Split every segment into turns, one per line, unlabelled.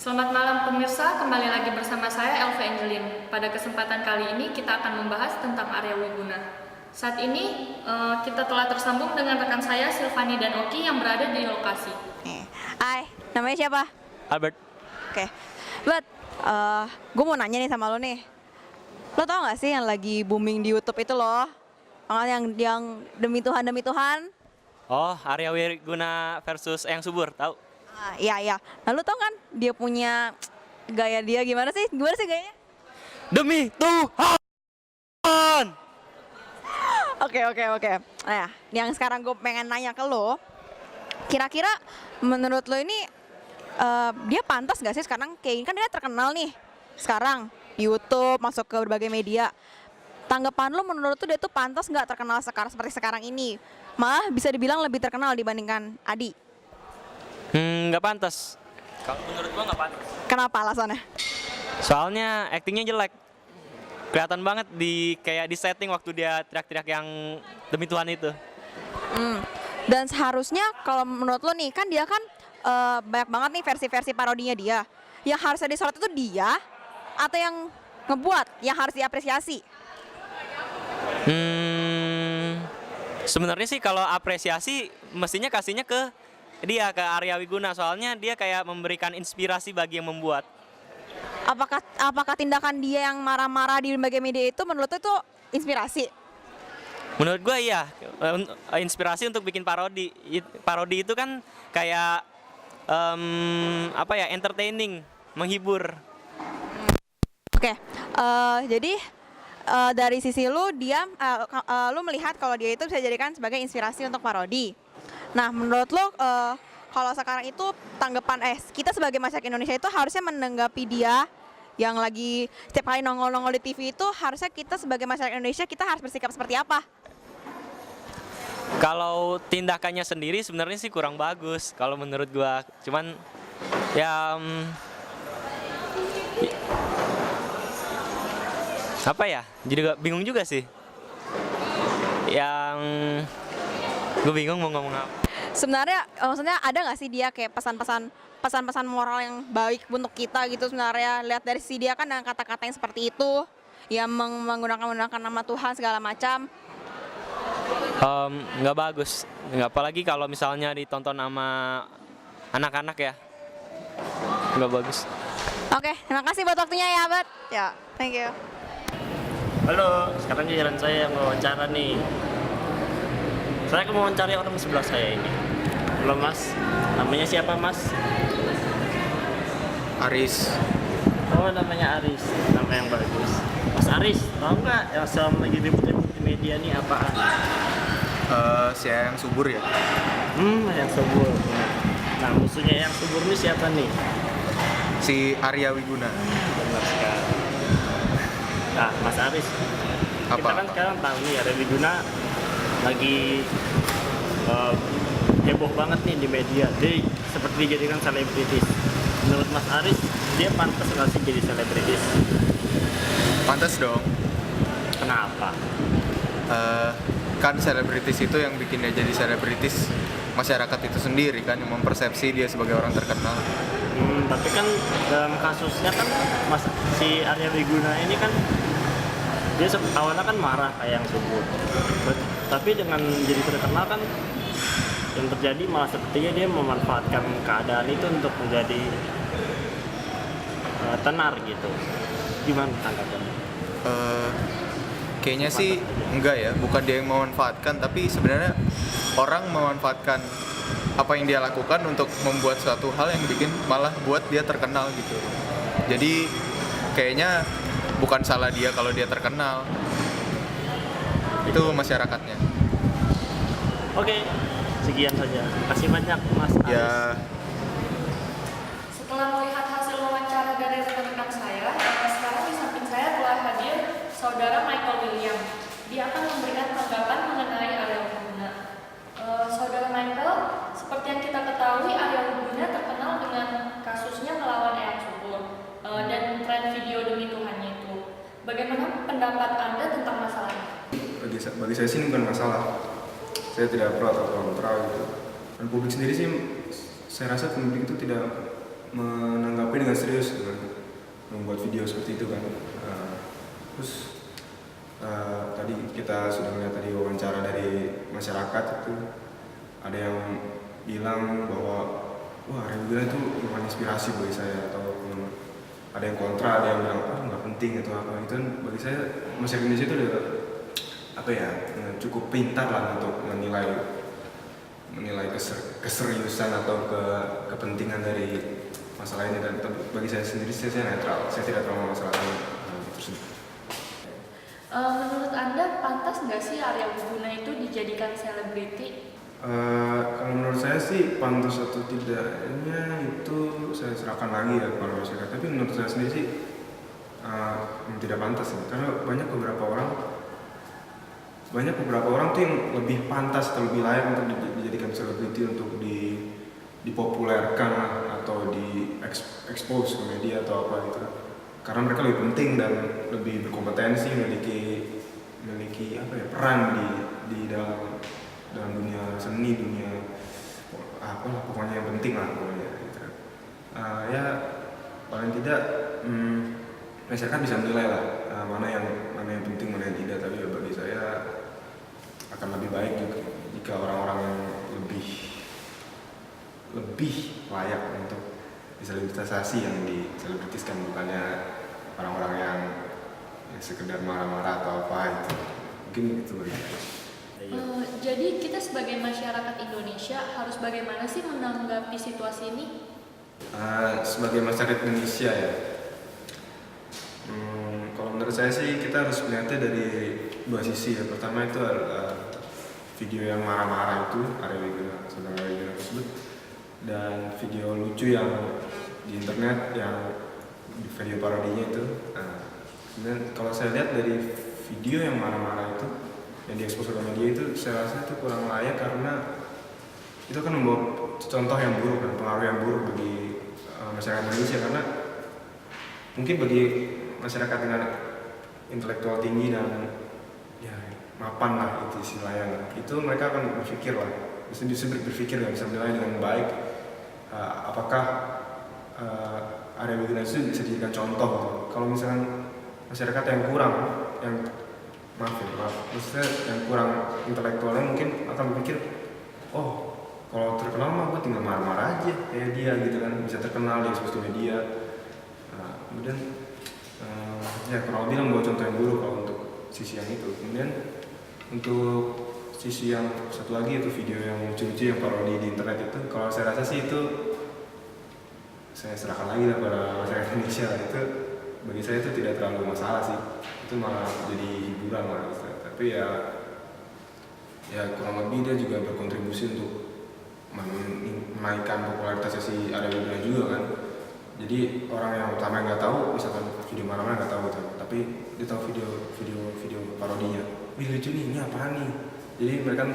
Selamat malam pemirsa, kembali lagi bersama saya Elva Angelin. Pada kesempatan kali ini kita akan membahas tentang Arya Wiguna. Saat ini kita telah tersambung dengan rekan saya Silvani dan Oki yang berada di lokasi.
Hai, namanya siapa?
Albert.
Oke, But, gue mau nanya nih sama lo nih. Lo tau gak sih yang lagi booming di YouTube itu loh? Yang demi Tuhan.
Oh, Arya Wiguna versus Eyang Subur, tahu?
Iya. Nah lo tau kan dia punya gaya dia gimana sih? Gimana sih gayanya?
Demi Tuhan.
Oke. Nah, yang sekarang gue pengen nanya ke lo, kira-kira menurut lo ini dia pantas gak sih sekarang kayak gini? Kan dia terkenal nih sekarang di YouTube, masuk ke berbagai media. Tanggapan lo menurut lo dia tuh pantas nggak terkenal sekarang seperti sekarang ini? Malah bisa dibilang lebih terkenal dibandingkan Adi.
Nggak pantas. Kalau menurut gua nggak pantas.
Kenapa alasannya?
Soalnya aktingnya jelek. Kelihatan banget kayak di setting waktu dia teriak-teriak yang demi Tuhan itu.
Dan seharusnya kalau menurut lo nih, kan dia kan banyak banget nih versi-versi parodinya dia. Yang harusnya disorot itu dia atau yang ngebuat, yang harus diapresiasi?
Sebenarnya sih kalau apresiasi mestinya kasihnya ke dia, ke Arya Wiguna, soalnya dia kayak memberikan inspirasi bagi yang membuat.
Apakah tindakan dia yang marah-marah di berbagai media itu menurut lo itu inspirasi?
Menurut gue iya, inspirasi untuk bikin parodi. Parodi itu kan kayak entertaining, menghibur.
Oke, jadi dari sisi lu lu melihat kalau dia itu bisa dijadikan sebagai inspirasi untuk parodi. Nah, menurut lu kalau sekarang itu tanggapan kita sebagai masyarakat Indonesia itu harusnya menanggapi dia yang lagi setiap kali nongol-nongol di TV itu, harusnya kita sebagai masyarakat Indonesia kita harus bersikap seperti apa?
Kalau tindakannya sendiri sebenarnya sih kurang bagus kalau menurut gua. Cuman ya apa ya? Jadi bingung juga sih. Yang gue bingung mau ngomong apa.
Sebenarnya maksudnya ada nggak sih dia kayak pesan-pesan moral yang baik untuk kita gitu sebenarnya? Lihat dari si dia kan dengan kata-kata yang seperti itu, yang menggunakan nama Tuhan segala macam.
Nggak bagus, apalagi kalau misalnya ditonton sama anak-anak ya, nggak bagus.
Oke, terima kasih buat waktunya ya, Bat. Ya, thank you.
Halo, sekarang giliran saya wawancara nih. Saya akan mewawancari orang sebelah saya ini. Halo Mas, namanya siapa Mas?
Aris.
Oh, namanya Aris, nama yang bagus. Mas Aris, tahu nggak yang selama lagi ribut-ribut di media nih apaan?
Si Eyang Subur ya?
Yang subur. Nah, musuhnya yang subur ini siapa nih?
Si Arya Wiguna.
Benar sekali. Nah, Mas Aris, kita kan sekarang tahu nih Arya Wiguna lagi heboh banget nih di media. Dia seperti dijadikan selebritis. Menurut Mas Aris, dia pantas nggak sih jadi selebritis?
Pantas dong.
Kenapa?
Kan selebritis itu yang bikin dia jadi selebritis masyarakat itu sendiri kan, yang mempersepsi dia sebagai orang terkenal.
Tapi kan dalam kasusnya kan si Arya Wiguna ini kan dia awalnya kan marah kayak yang subur. Tapi dengan jadi terkenal kan yang terjadi malah sepertinya dia memanfaatkan keadaan itu untuk menjadi tenar gitu. Gimana tanggapannya?
Kayaknya sih enggak ya, bukan dia yang memanfaatkan, tapi sebenarnya orang memanfaatkan apa yang dia lakukan untuk membuat suatu hal yang bikin malah buat dia terkenal gitu. Jadi kayaknya bukan salah dia kalau dia terkenal, itu masyarakatnya.
Oke, sekian saja. Kasih banyak Mas Aris.
Ya,
Setelah melihat hasil wawancara dari rekan-rekan saya, sekarang di samping saya telah hadir Saudara Michael William. Dia akan memberikan tanggapan mengenai Arya Wiguna. Saudara Michael, seperti yang kita ketahui, Arya Wiguna terkenal dengan kasusnya melawan Eyang Subur dan tren video demi Tuhannya itu. Bagaimana pendapat Anda tentang masalah ini?
Bagi saya sih ini bukan masalah. Saya tidak pro atau kontra gitu. Dan publik sendiri sih, saya rasa publik itu tidak menanggapi menanggapi dengan serius dengan membuat video seperti itu kan. Terus tadi kita sudah melihat tadi wawancara dari masyarakat itu, ada yang bilang bahwa wah Arya Wiguna itu bukan inspirasi bagi saya, atau ada yang kontra, ada yang bilang nggak penting atau apa. Itu kan bagi saya masyarakat Indonesia itu udah apa ya, cukup pintar lah untuk menilai keseriusan atau kepentingan dari masalah ini. Dan bagi saya sendiri saya netral, saya tidak terlalu masalah tersebut.
Menurut Anda, pantas nggak sih Arya Wiguna itu dijadikan selebriti?
Kalau menurut saya sih pantas atau tidaknya itu saya serahkan lagi ya kepada masyarakat. Tapi menurut saya sendiri sih tidak pantas ya. Karena banyak beberapa orang tuh yang lebih pantas atau lebih layak untuk dijadikan selebriti, untuk dipopulerkan atau di-expose ke media atau apa gitu. Karena mereka lebih penting dan lebih berkompetensi, memiliki apa ya, peran di dalam dunia seni, dunia apalah pokoknya yang penting lah pokoknya gitu. Ya paling tidak masyarakat bisa menilai lah mana yang penting, mana yang tidak. Tapi ya bagi saya akan lebih baik juga jika orang-orang yang lebih layak untuk diselebritisasi yang diselebritiskan, bukannya orang-orang yang sekedar marah-marah atau apa itu. Mungkin itu bagi saya.
Jadi kita sebagai masyarakat Indonesia harus bagaimana sih menanggapi situasi ini?
Sebagai masyarakat Indonesia ya, kalau menurut saya sih kita harus melihatnya dari dua sisi ya. Pertama itu video yang marah-marah itu Arya Wiguna, saudara Arya Wiguna tersebut, dan video lucu yang di internet, yang video parodinya itu. Kemudian kalau saya lihat dari video yang marah-marah itu yang diekspos oleh media itu, saya rasa itu kurang layak karena itu kan membawa contoh yang buruk dan pengaruh yang buruk bagi masyarakat Indonesia. Karena mungkin bagi masyarakat dengan intelektual tinggi dan ya mapan lah itu istilahnya, itu mereka akan berpikir lah, bisa berpikir dan bisa menilai dengan baik apakah Arya Wiguna itu bisa dijadikan contoh gitu. Kalau misalkan masyarakat yang kurang, maksudnya yang kurang intelektualnya mungkin akan berpikir, oh kalau terkenal mah gue tinggal marah-marah aja kayak dia gitu kan, bisa terkenal di ekspos media. Kemudian ya kurang lebih membawa contoh yang buruk kalau untuk sisi yang itu. Kemudian untuk sisi yang satu lagi itu video yang lucu-lucu yang parodi di internet itu, kalau saya rasa sih itu saya serahkan lagi lah pada masyarakat Indonesia. Itu bagi saya itu tidak terlalu masalah sih, itu malah jadi hiburan lah gitu. Tapi ya kurang lebih dia juga berkontribusi untuk menaikkan popularitasnya si Arya Wiguna juga kan. Jadi orang yang utama nggak tahu, misalkan video marah-marah nggak tahu gitu, tapi dia tahu video parodinya, wih lucu nih, ini apaan nih. Jadi mereka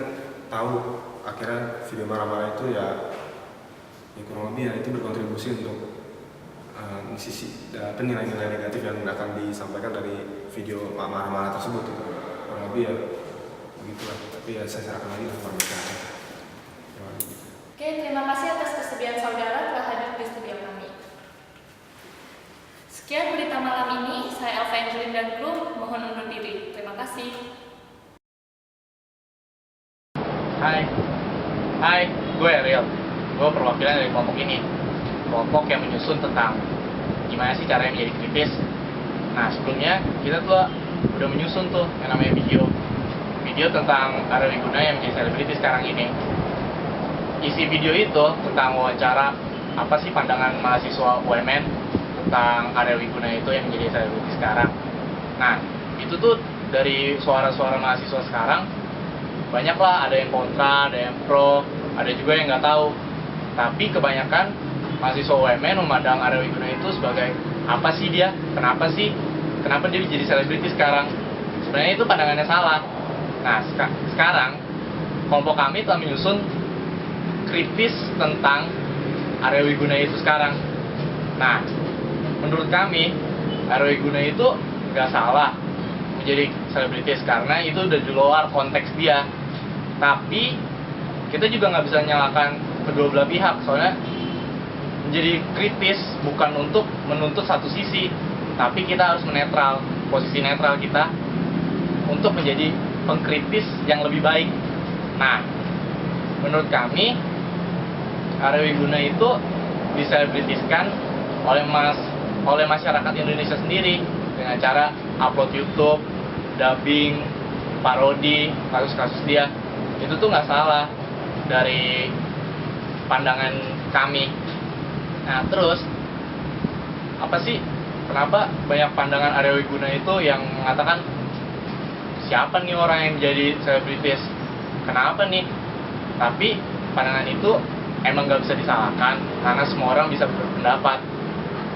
tahu akhirnya video marah-marah itu ya kurang lebih ya itu berkontribusi untuk sisi nilai-nilai negatif yang akan disampaikan dari video marah-marah tersebut gitu. Kurang lebih ya begitulah. Tapi ya saya serahkan lagi ke masyarakat.
Oke, terima kasih atas kesediaan saudara telah hadir di studio kami. Sekian berita malam ini, saya Elva Angelin dan kru mohon undur diri. Terima kasih.
Hai, gue Ariel. Gue perwakilan dari kelompok ini. Kelompok yang menyusun tentang gimana sih caranya menjadi kritis. Nah, sebelumnya kita tuh udah menyusun tuh yang namanya video tentang Arya Wiguna yang menjadi selebriti sekarang ini. Isi video itu tentang wawancara apa sih pandangan mahasiswa UMN tentang Arya Wiguna itu yang menjadi selebriti sekarang. Nah, itu tuh dari suara-suara mahasiswa sekarang banyak lah, ada yang kontra, ada yang pro, ada juga yang nggak tahu. Tapi kebanyakan mahasiswa UMN memandang Arya Wiguna itu sebagai apa sih dia? Kenapa dia jadi selebriti sekarang? Sebenarnya itu pandangannya salah. Nah, sekarang kelompok kami telah menyusun kritis tentang Arya Wiguna itu sekarang. Nah, menurut kami Arya Wiguna itu nggak salah menjadi selebritis karena itu udah di luar konteks dia. Tapi kita juga nggak bisa nyalakan kedua belah pihak, soalnya menjadi kritis bukan untuk menuntut satu sisi, tapi kita harus menetral, posisi netral kita untuk menjadi pengkritis yang lebih baik. Nah, menurut kami Arya Wiguna itu diselebritiskan oleh masyarakat Indonesia sendiri dengan cara upload YouTube, dubbing, parodi, kasus-kasus dia. Itu tuh nggak salah dari pandangan kami. Nah, terus apa sih, kenapa banyak pandangan Arya Wiguna itu yang mengatakan siapa nih orang yang jadi selebritis, kenapa nih? Tapi pandangan itu emang nggak bisa disalahkan karena semua orang bisa berpendapat.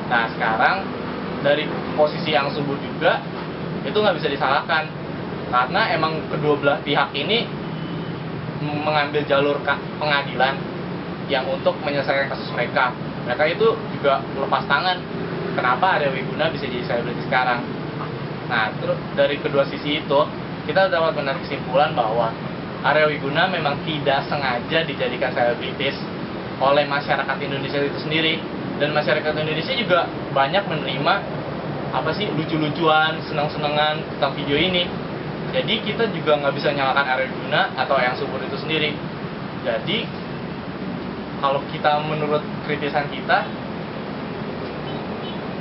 Nah, sekarang dari posisi yang subur juga itu nggak bisa disalahkan karena emang kedua belah pihak ini mengambil jalur pengadilan yang untuk menyelesaikan kasus mereka. Mereka itu juga lepas tangan. Kenapa Arya Wiguna bisa jadi selebritis sekarang? Nah, terus dari kedua sisi itu kita dapat menarik kesimpulan bahwa Arya Wiguna memang tidak sengaja dijadikan selebritis oleh masyarakat Indonesia itu sendiri, dan masyarakat Indonesia juga banyak menerima apa sih lucu-lucuan, senang-senangan tentang video ini. Jadi kita juga nggak bisa nyalakan Arya Wiguna atau yang subur itu sendiri. Jadi kalau kita menurut kritisan kita,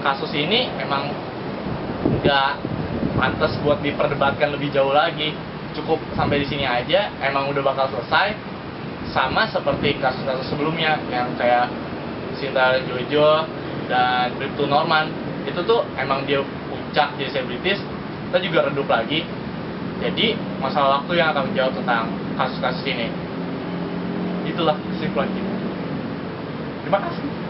kasus ini memang nggak pantas buat diperdebatkan lebih jauh lagi. Cukup sampai di sini aja, emang udah bakal selesai. Sama seperti kasus-kasus sebelumnya yang kayak Sinta Jojo dan Bribtu Norman, itu tuh emang dia puncak jadi selebritis, kita juga redup lagi. Jadi masalah waktu yang akan menjawab tentang kasus-kasus ini. Itulah kesimpulan kita. Terima kasih.